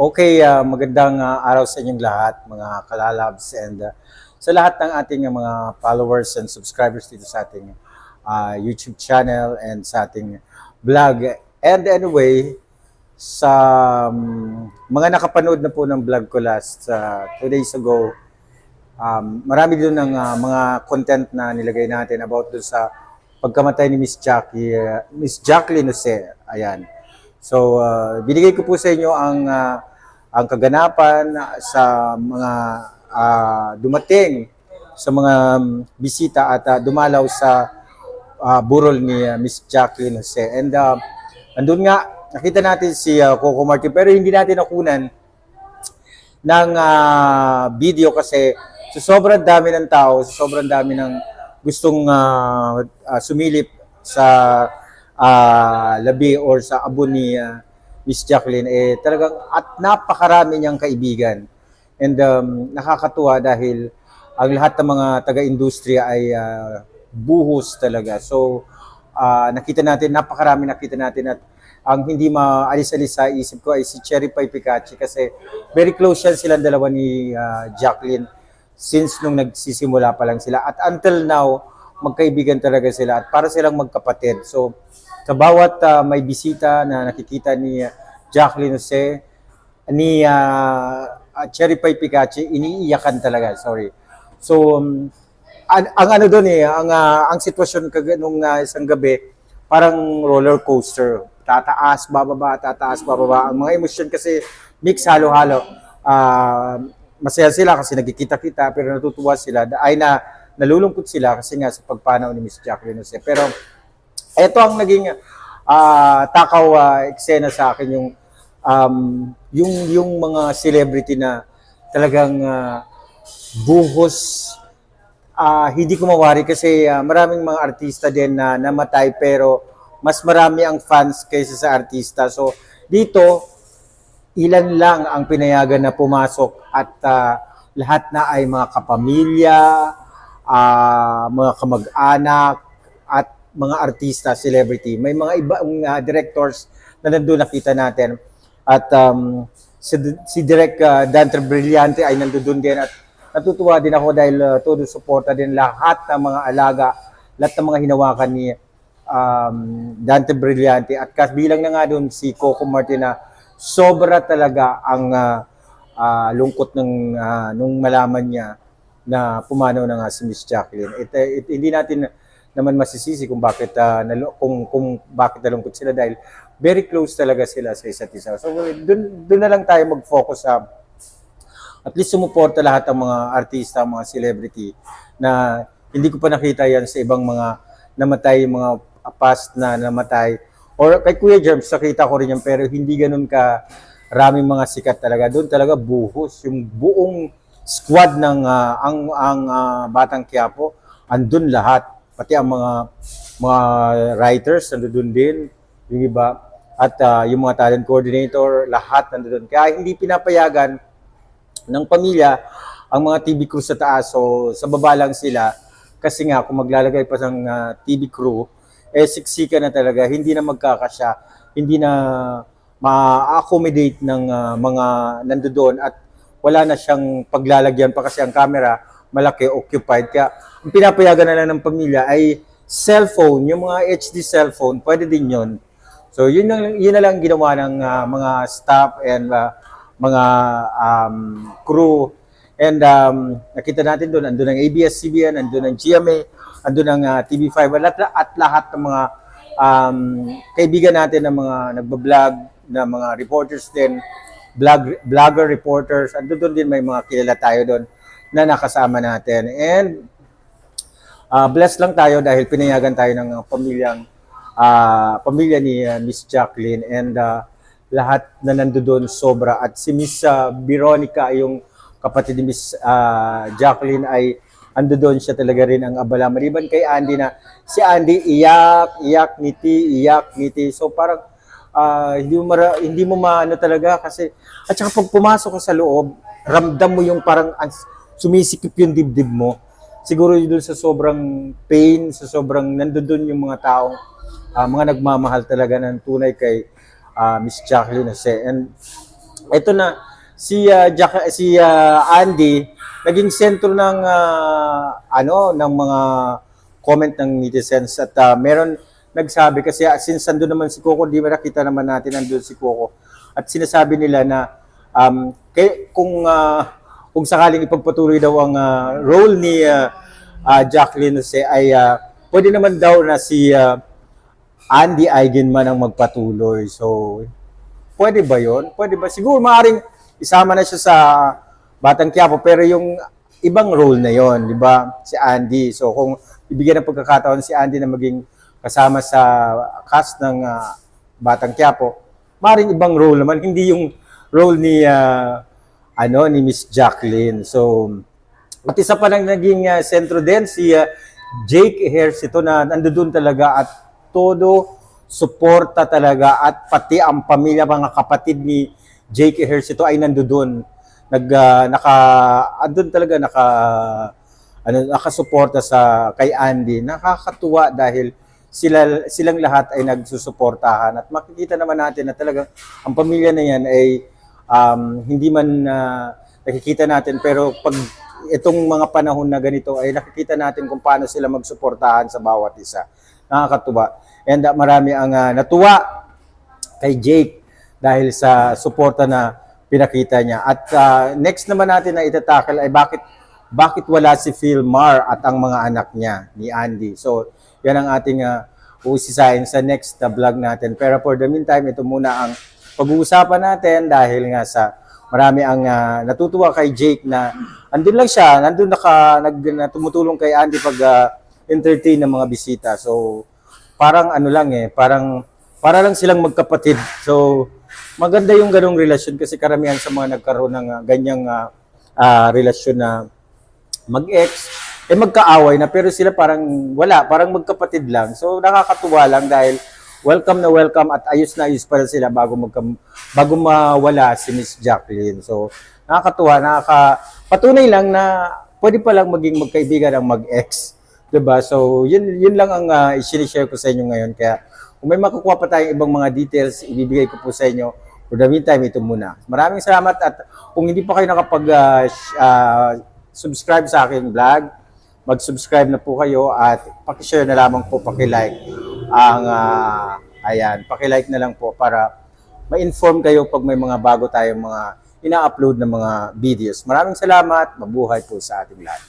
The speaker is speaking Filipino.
Okay, magandang araw sa inyong lahat, mga kalalabs, and sa lahat ng ating mga followers and subscribers dito sa ating YouTube channel and sa ating vlog. And anyway, sa mga nakapanood na po ng vlog ko last 2 days ago, marami doon ng mga content na nilagay natin about doon sa pagkamatay ni Miss Jacqueline Jose. Ayan. So, binigay ko po sa inyo ang kaganapan sa mga dumating sa mga bisita at dumalaw sa burol ni Miss Jacqueline Jose. And andun nga, nakita natin si Coco Martin, pero hindi natin nakunan ng video kasi sa sobrang dami ng tao, sa sobrang dami ng gustong sumilip sa labi or sa abo ni Miss Jacqueline, talagang at napakarami niyang kaibigan. And nakakatuwa dahil ang lahat ng mga taga-industriya ay buhos talaga. So napakarami nakita natin, at ang hindi maalis-alis sa isip ko ay si Cherry Pie Picache kasi very close yan silang dalawa ni Jacqueline since nung nagsisimula pa lang sila. At until now, magkaibigan talaga sila at para silang magkapatid. So, sa bawat may bisita na nakikita ni Jacqueline Jose, ni Cherry Pie Picache, iniiyakan talaga, sorry. So, ang ano doon ang sitwasyon nung isang gabi, parang roller coaster. Tataas, bababa. Ang mga emosyon kasi mix, halo-halo. Masaya sila kasi nagkikita-kita, pero natutuwa sila. Nalulungkot sila kasi nga sa pagpanaw ni Miss Jacqueline Jose. Pero ito ang naging takaw eksena sa akin, yung mga celebrity na talagang buhos. Hindi ko mawari kasi maraming mga artista din na namatay, pero mas marami ang fans kaysa sa artista. So dito, ilan lang ang pinayagan na pumasok at lahat na ay mga kapamilya, mga kamag-anak, at mga artista, celebrity. May mga ibang directors na nandun nakita natin. At si Direk Dante Brillante ay nandun din, at natutuwa din ako dahil todo suporta din lahat ng mga alaga, lahat ng mga hinawakan ni Dante Brillante. At kabilang na nga doon si Coco Martin na sobra talaga ang lungkot nung malaman niya na pumanaw na nga si Miss Jacqueline. Hindi natin naman masisisi kung bakit kung bakit nalungkot sila dahil very close talaga sila sa isa't isa. So doon na lang tayo mag-focus sa at least sumuporta lahat ng mga artista, mga celebrity na hindi ko pa nakita yan sa ibang mga namatay, mga past na namatay. Or kay Kuya Germs, nakita ko rin yan, pero hindi ganun ka raming mga sikat talaga. Doon talaga buhos. Yung buong squad ng Batang Quiapo, andun lahat. Pati ang mga writers, nandun din. Yung iba. At yung mga talent coordinator, lahat nandun. Kaya hindi pinapayagan ng pamilya ang mga TV crew sa taas. So sa baba lang sila. Kasi nga, kung maglalagay pa ng TV crew, siksika na talaga, hindi na magkakasya, hindi na ma-accommodate ng mga nandoon, at wala na siyang paglalagyan pa kasi ang camera malaki, occupied. Kaya ang pinapayagan na lang ng pamilya ay cellphone, yung mga HD cellphone, pwede din yun. So yun na lang ginawa ng mga staff and mga crew. And nakita natin doon, andun ang ABS-CBN, andun ang GMA, andun ang TV5, at lahat ng mga kaibigan natin ng mga nagbablog, na mga reporters din, vlogger reporters, andun din may mga kilala tayo doon na nakasama natin. And blessed lang tayo dahil pinayagan tayo ng pamilya ni Miss Jacqueline, and lahat na nandoon sobra. At si Miss Veronica, yung kapatid ni Miss Jacqueline, ay ando doon siya talaga rin ang abala. Maliban kay Andy, na si Andy iyak, ngiti. So parang hindi mo maano talaga kasi, at saka pag pumasok ka sa loob, ramdam mo yung parang sumisikip yung dibdib mo. Siguro doon sa sobrang pain, sa sobrang nandoon yung mga taong mga nagmamahal talaga ng tunay kay Miss Jacqueline Jose. And ito na si Andy naging sentro ng ng mga comment ng netizens at meron nagsabi kasi since nandun naman si Coco, di ba nakita naman natin nandun si Coco at sinasabi nila na kung sakaling ipagpatuloy daw ang role ni Jacqueline Jose ay pwede naman daw na si Andy Eigenman ang magpatuloy. So pwede ba yon? Pwede ba? Siguro maaaring isama na siya sa Batang Quiapo pero yung ibang role na yon, di ba? Si Andy. So kung bibigyan ng pagkakataon si Andy na maging kasama sa cast ng Batang Quiapo, maaaring ibang role naman, hindi yung role ni ni Miss Jacqueline. So at isa pa lang naging sentro din si Jake Ejercito na nandoon talaga at todo suporta talaga at pati ang pamilya, mga kapatid ni Jake Ejercito ay nandoon. Nakasuporta sa kay Andy. Nakakatuwa dahil silang lahat ay nagsusuportahan at makikita naman natin na talagang ang pamilya na yan ay hindi man nakikita natin pero pag itong mga panahon na ganito ay nakikita natin kung paano sila magsuportahan sa bawat isa. Nakakatuwa. And marami ang natuwa kay Jake dahil sa suporta na pinakita niya. At next naman natin na itatakal ay bakit wala si Philmar at ang mga anak niya ni Andy. So, yan ang ating uusisahin sa next vlog natin. Pero for the meantime, ito muna ang pag-uusapan natin dahil nga sa marami ang natutuwa kay Jake na andun lang siya, tumutulong kay Andy pag entertain ng mga bisita. So, parang para lang silang magkapatid. So, maganda yung ganong relasyon kasi karamihan sa mga nagkaroon ng ganyang relasyon na mag-ex, magkaaway na pero sila parang wala, parang magkapatid lang. So, nakakatuwa lang dahil welcome na welcome at ayos na ayos pa rin sila bago mawala si Miss Jacqueline. So, nakakatuwa, patunay lang na pwede pa lang maging magkaibigan ang mag-ex. Diba? So, yun lang ang i-share ko sa inyo ngayon. Kaya, kung may makukuha pa tayong ibang mga details, ibibigay ko po sa inyo. For the meantime, ito muna. Maraming salamat at kung hindi pa kayo subscribe sa aking vlog, mag-subscribe na po kayo at paki-share na lamang po, paki-like paki-like na lang po para ma-inform kayo pag may mga bago tayong mga ina-upload na mga videos. Maraming salamat, mabuhay po sa ating lahat.